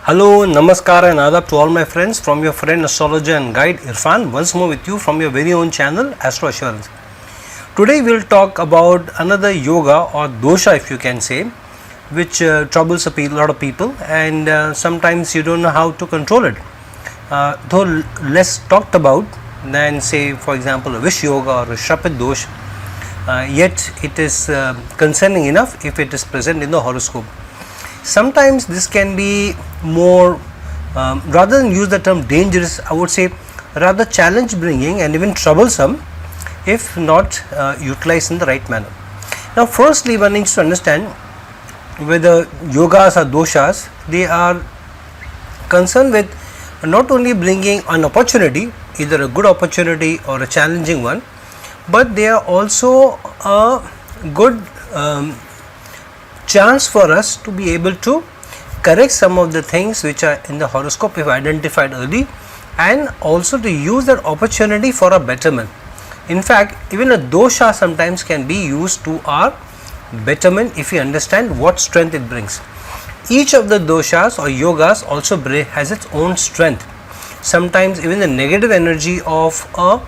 Hello, Namaskar and Adab to all my friends from your friend astrologer and guide Irfan, once more with you from your very own channel Astro Assurance. Today we will talk about another yoga or dosha, if you can say, which troubles a lot of people, and sometimes you don't know how to control it. Though less talked about than, say, for example, a Vish yoga or a Shrapit dosh, yet it is concerning enough if it is present in the horoscope. Sometimes this can be more, rather than use the term dangerous, I would say rather challenge bringing and even troublesome if not utilized in the right manner. Now, firstly, one needs to understand whether yogas or doshas, they are concerned with not only bringing an opportunity, either a good opportunity or a challenging one, but they are also a good chance for us to be able to correct some of the things which are in the horoscope if identified early, and also to use that opportunity for a betterment. In fact, even a dosha sometimes can be used to our betterment if we understand what strength it brings. Each of the doshas or yogas also has its own strength. Sometimes even the negative energy of a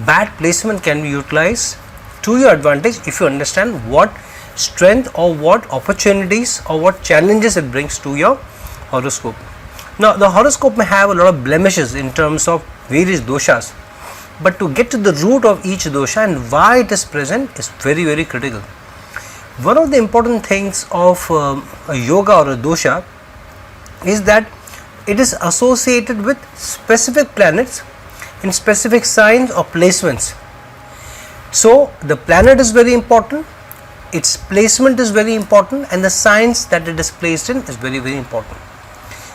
bad placement can be utilized to your advantage if you understand what strength or what opportunities or what challenges it brings to your horoscope. Now, the horoscope may have a lot of blemishes in terms of various doshas, but to get to the root of each dosha and why it is present is very, very critical. One of the important things of a yoga or a dosha is that it is associated with specific planets in specific signs or placements. So, the planet is very important, its placement is very important, and the signs that it is placed in is very, very important.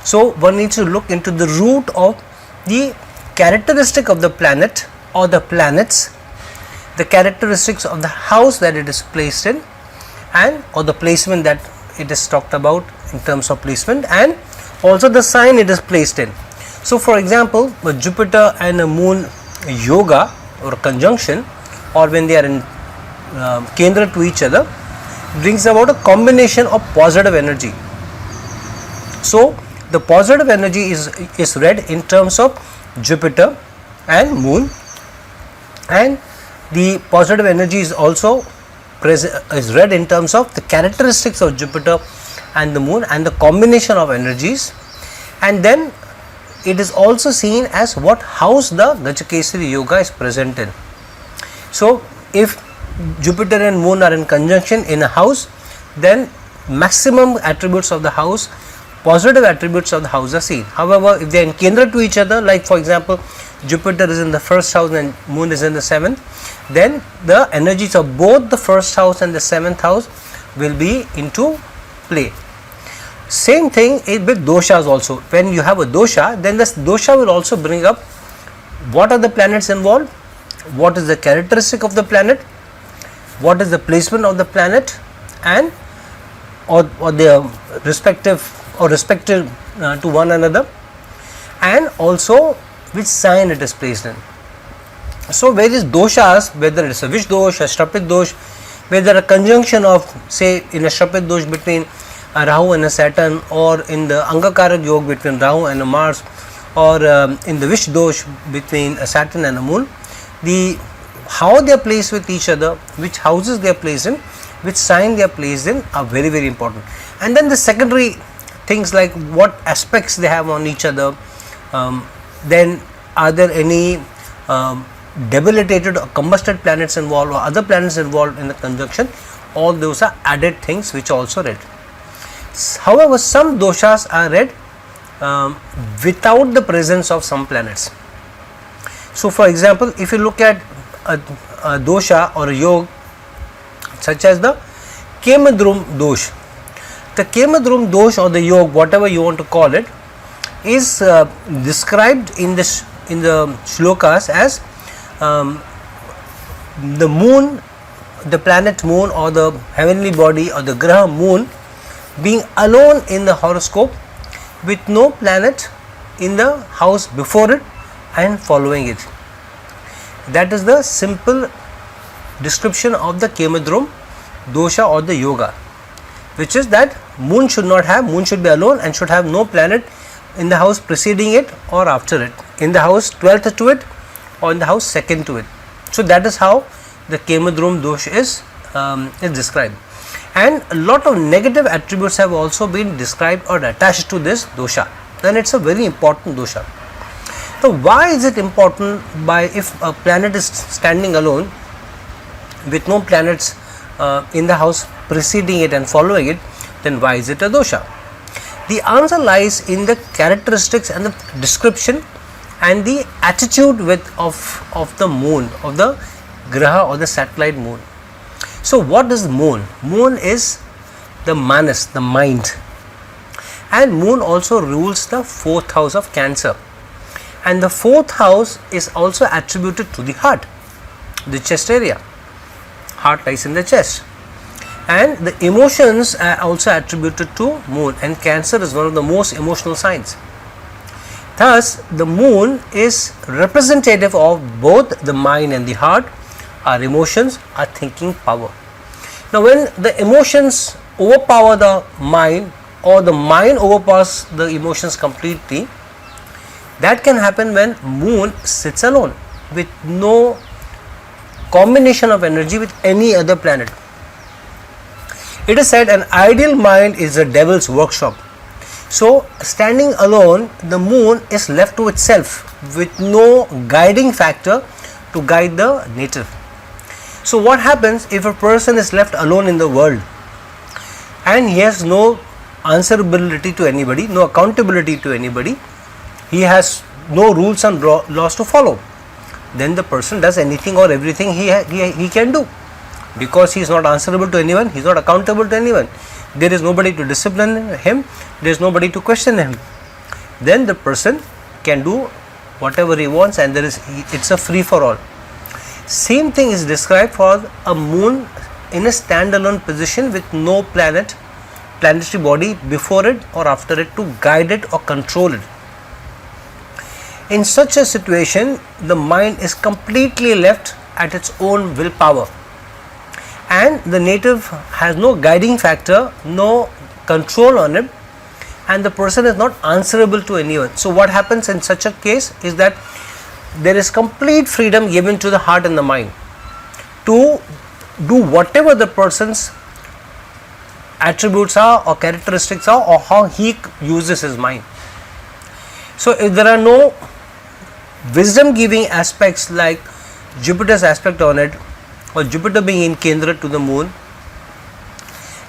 So, one needs to look into the root of the characteristic of the planet or the planets, the characteristics of the house that it is placed in, and or the placement that it is talked about in terms of placement, and also the sign it is placed in. So, for example, a Jupiter and a Moon yoga or a conjunction, or when they are in Kendra to each other, brings about a combination of positive energy. So, the positive energy is read in terms of Jupiter and Moon, and the positive energy is also is read in terms of the characteristics of Jupiter and the Moon and the combination of energies, and then it is also seen as what house the Gajakesari yoga is present in. So, if Jupiter and Moon are in conjunction in a house, then maximum attributes of the house, positive attributes of the house are seen. However, if they are in Kendra to each other, like for example Jupiter is in the first house and Moon is in the seventh, then the energies of both the first house and the seventh house will be into play. Same thing with doshas also. When you have a dosha, then this dosha will also bring up what are the planets involved, what is the characteristic of the planet, what is the placement of the planet, and or their respective to one another, and also which sign it is placed in. So, various doshas, whether it is a Vish dosh, a Shrapit dosh, whether a conjunction of, say, in a Shrapit dosh between a Rahu and a Saturn, or in the Angakarak yoga between Rahu and a Mars, or in the Vish dosh between a Saturn and a Moon, how they are placed with each other, which houses they are placed in, which sign they are placed in are very, very important. And then the secondary things like what aspects they have on each other, then are there any debilitated or combusted planets involved or other planets involved in the conjunction, all those are added things which are also read. However, some doshas are read without the presence of some planets. So, for example, if you look at a dosha or a yoga such as the Kendrum dosh, the Kendrum dosh or the yoga, whatever you want to call it, is described in the shlokas as the moon, the planet moon or the heavenly body or the graha moon being alone in the horoscope with no planet in the house before it and following it. That is the simple description of the Kendrum dosha or the yoga, which is that moon should be alone and should have no planet in the house preceding it or after it, in the house 12th to it or in the house second to it. So that is how the Kendrum dosha is described, and a lot of negative attributes have also been described or attached to this dosha. Then it's a very important dosha. So why is it important? By if a planet is standing alone with no planets in the house preceding it and following it, then why is it a dosha? The answer lies in the characteristics and the description and the attitude of the moon, of the graha or the satellite moon. So what is moon? Moon is the manas, the mind, and moon also rules the 4th house of Cancer, and the 4th house is also attributed to the heart, the chest area. Heart lies in the chest, and the emotions are also attributed to moon, and Cancer is one of the most emotional signs. Thus the moon is representative of both the mind and the heart, our emotions, our thinking power. Now when the emotions overpower the mind or the mind overpowers the emotions completely, that can happen when moon sits alone with no combination of energy with any other planet. It is said an ideal mind is a devil's workshop. So standing alone, the moon is left to itself with no guiding factor to guide the native. So what happens if a person is left alone in the world and he has no answerability to anybody, no accountability to anybody, he has no rules and laws to follow? Then the person does anything or everything he can do, because he is not answerable to anyone, he is not accountable to anyone. There is nobody to discipline him, there is nobody to question him. Then the person can do whatever he wants, and it's a free for all. Same thing is described for a moon in a standalone position with no planetary body before it or after it to guide it or control it. In such a situation, the mind is completely left at its own willpower, and the native has no guiding factor, no control on it, and the person is not answerable to anyone. So what happens in such a case is that there is complete freedom given to the heart and the mind to do whatever the person's attributes are or characteristics are, or how he uses his mind. So if there are no wisdom giving aspects like Jupiter's aspect on it, or Jupiter being in Kendra to the moon,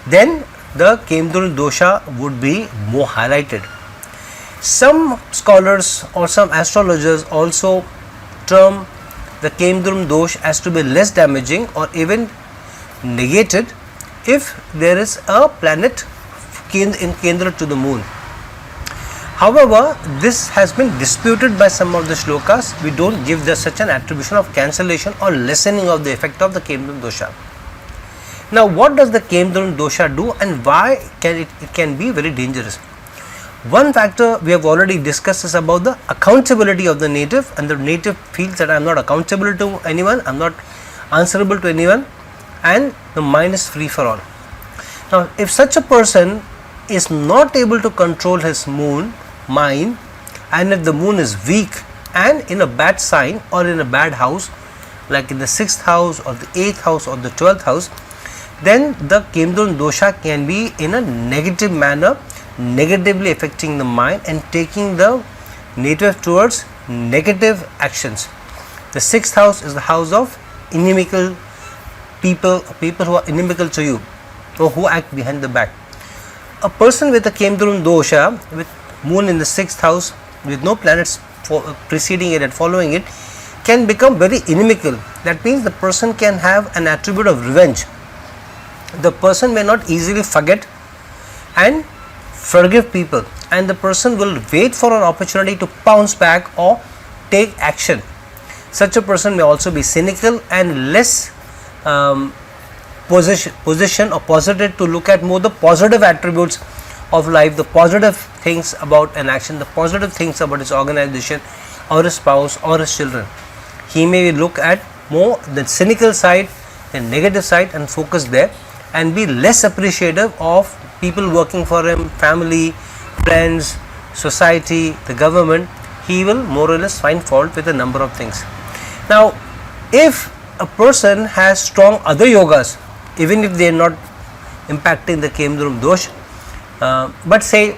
then the Kendra dosha would be more highlighted. Some scholars or some astrologers also term the Kendrum dosh as to be less damaging or even negated if there is a planet in Kendra to the moon. However, this has been disputed by some of the shlokas. We don't give such an attribution of cancellation or lessening of the effect of the Kendrum dosha. Now, what does the Kendrum dosha do, and why it can be very dangerous? One factor we have already discussed is about the accountability of the native, and the native feels that I am not accountable to anyone, I am not answerable to anyone, and the mind is free for all. Now, if such a person is not able to control his mind, and if the moon is weak and in a bad sign or in a bad house, like in the 6th house or the 8th house or the 12th house, then the Kendrum dosha can be in a negative manner, negatively affecting the mind and taking the native towards negative actions. The 6th house is the house of inimical people who are inimical to you, or who act behind the back. A person with a Kendrum dosha with moon in the 6th house with no planets preceding it and following it can become very inimical. That means the person can have an attribute of revenge. The person may not easily forget and forgive people, and the person will wait for an opportunity to pounce back or take action. Such a person may also be cynical and less position or positive to look at more the positive attributes of life, the positive things about an action, the positive things about his organization or his spouse or his children. He may look at more the cynical side, the negative side, and focus there, and be less appreciative of people working for him, family, friends, society, the government, he will more or less find fault with a number of things. Now, if a person has strong other yogas, even if they are not impacting the Kendrum dosh, but say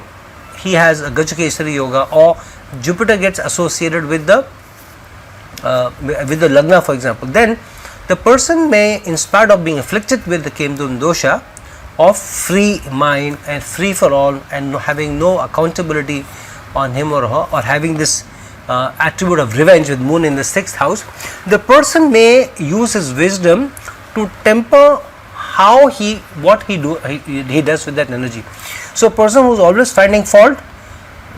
he has a Gajukesari yoga, or Jupiter gets associated with the Lagna, for example, then the person may, in spite of being afflicted with the Kendrum dosha of free mind and free for all and having no accountability on him or her, or having this attribute of revenge with moon in the 6th house, the person may use his wisdom to temper what he does with that energy. So a person who is always finding fault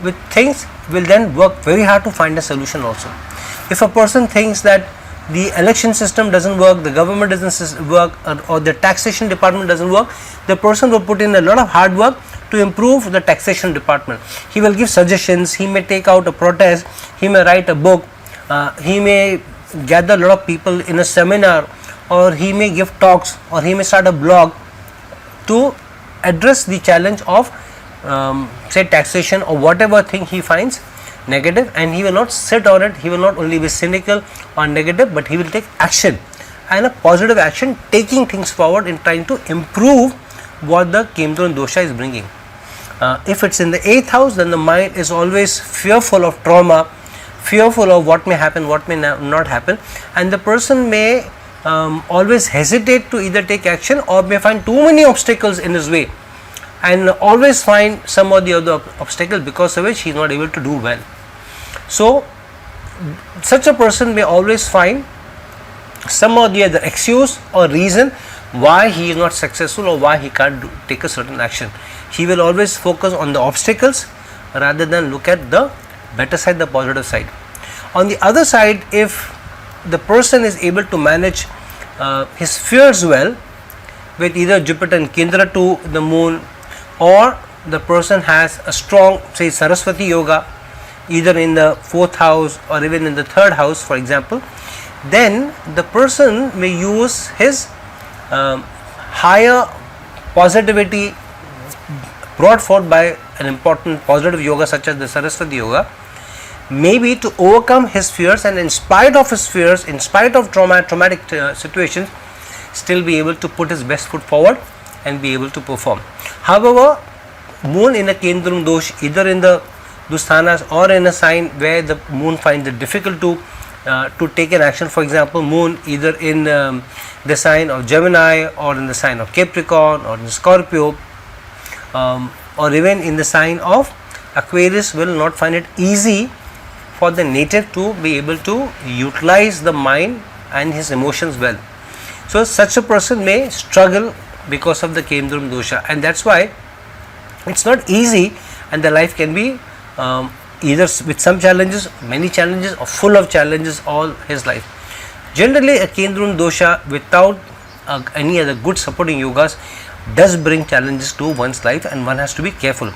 with things will then work very hard to find a solution also. If a person thinks that the election system doesn't work, the government doesn't work, or the taxation department doesn't work, the person will put in a lot of hard work to improve the taxation department. He will give suggestions, he may take out a protest, he may write a book, he may gather a lot of people in a seminar, or he may give talks, or he may start a blog to address the challenge of say taxation or whatever thing he finds negative, and he will not sit on it. He will not only be cynical or negative, but he will take action, and a positive action, taking things forward in trying to improve what the Kendrum dosha is bringing. If it's in the 8th house, then the mind is always fearful of trauma, fearful of what may happen, what may not happen, and the person may always hesitate to either take action or may find too many obstacles in his way, and always find some or the other obstacle because of which he is not able to do well. So such a person may always find some or the other excuse or reason why he is not successful or why he can't take a certain action. He will always focus on the obstacles rather than look at the better side, the positive side. On the other side, if the person is able to manage his fears well with either Jupiter and Kendra to the moon, or the person has a strong, say, Saraswati yoga either in the 4th house or even in the 3rd house, for example, then the person may use his higher positivity brought forth by an important positive yoga such as the Saraswati yoga, maybe to overcome his fears, and in spite of his fears, in spite of traumatic situations, still be able to put his best foot forward and be able to perform. However, moon in a Kendrum dosh, either in the Dusthanas or in a sign where the moon finds it difficult to take an action, for example, moon either in the sign of Gemini or in the sign of Capricorn or in Scorpio, or even in the sign of Aquarius, will not find it easy for the native to be able to utilize the mind and his emotions well. So such a person may struggle because of the Kendrum dosha, and that's why it's not easy, and the life can be either with some challenges, many challenges, or full of challenges all his life. Generally, a Kendrum dosha without any other good supporting yogas does bring challenges to one's life, and one has to be careful.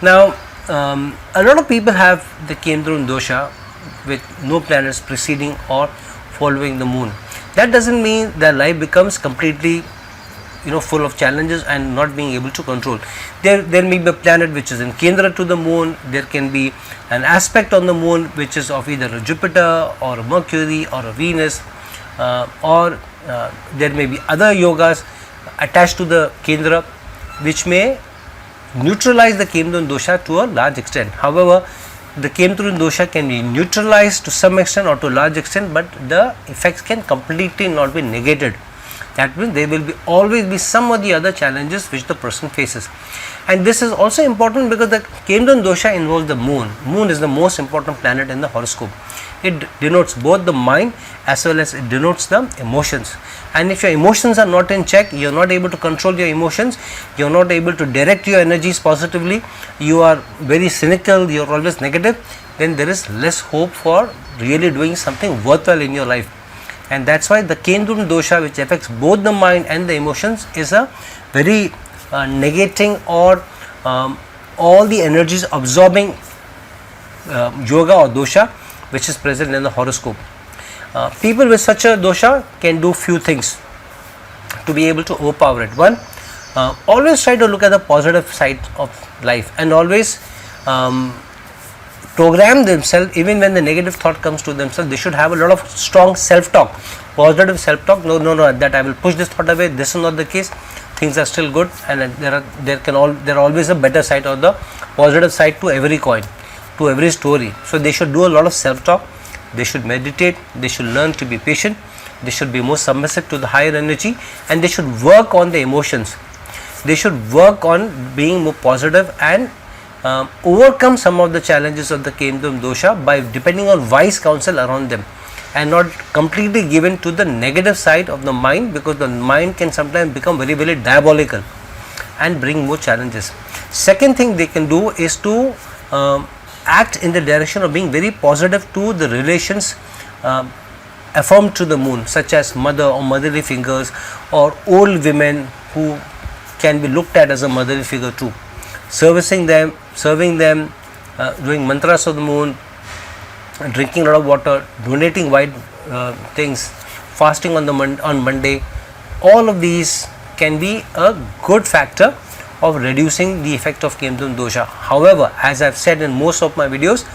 Now, a lot of people have the Kendrum dosha with no planets preceding or following the moon. That doesn't mean their life becomes completely full of challenges and not being able to control. There may be a planet which is in Kendra to the moon. There can be an aspect on the moon which is of either a Jupiter or a Mercury or a Venus, or there may be other yogas attached to the Kendra which may neutralize the Kendrum dosha to a large extent. However, the Kendrum dosha can be neutralized to some extent or to a large extent, but the effects can completely not be negated. That means there will always be some or the other challenges which the person faces. And this is also important because the Kendrum dosha involves the moon. Moon is the most important planet in the horoscope. It denotes both the mind as well as it denotes the emotions. And if your emotions are not in check, you are not able to control your emotions, you are not able to direct your energies positively, you are very cynical, you are always negative, then there is less hope for really doing something worthwhile in your life. And that's why the Kendrum dosha, which affects both the mind and the emotions, is a very negating or all the energies absorbing yoga or dosha which is present in the horoscope. People with such a dosha can do few things to be able to overpower it. One, always try to look at the positive side of life, and always program themselves. Even when the negative thought comes to themselves, they should have a lot of strong self-talk, positive self-talk. No, that I will push this thought away. This is not the case. Things are still good, and there always a better side or the positive side to every coin, to every story. So they should do a lot of self-talk. They should meditate. They should learn to be patient. They should be more submissive to the higher energy, and they should work on the emotions. They should work on being more positive and overcome some of the challenges of the Kendrum dosha by depending on wise counsel around them, and not completely given to the negative side of the mind, because the mind can sometimes become very, very diabolical and bring more challenges. Second thing they can do is to act in the direction of being very positive to the relations affirmed to the moon, such as mother or motherly figures, or old women who can be looked at as a motherly figure too. Serving them, doing mantras of the moon, drinking a lot of water, donating white things, fasting on Monday. All of these can be a good factor of reducing the effect of Kendrum dosha. However, as I have said in most of my videos,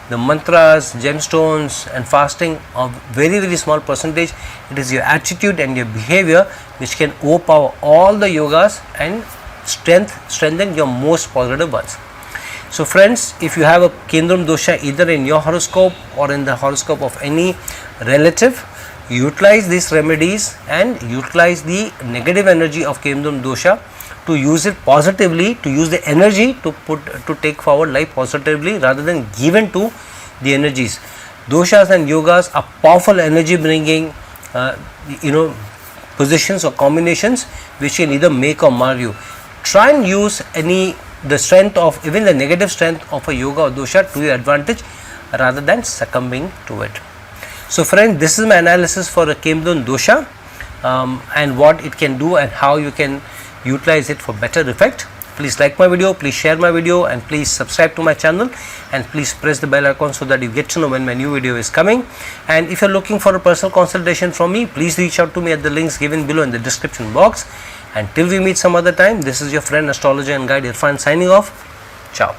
the mantras, gemstones and fasting are very, very small percentage. It is your attitude and your behavior which can overpower all the yogas and strengthen your most positive ones. So friends, if you have a Kendrum dosha either in your horoscope or in the horoscope of any relative, utilize these remedies and utilize the negative energy of Kendrum dosha to use it positively, to use the energy to take forward life positively rather than given to the energies. Doshas and yogas are powerful energy bringing positions or combinations which can either make or mar you. Try and use the strength of even the negative strength of a yoga or dosha to your advantage rather than succumbing to it. So friend, this is my analysis for a Kendrum dosha and what it can do and how you can utilize it for better effect. Please like my video, please share my video, and please subscribe to my channel, and please press the bell icon so that you get to know when my new video is coming. And if you are looking for a personal consultation from me, please reach out to me at the links given below in the description box. And till we meet some other time, this is your friend, astrologer and guide Irfan signing off. Ciao.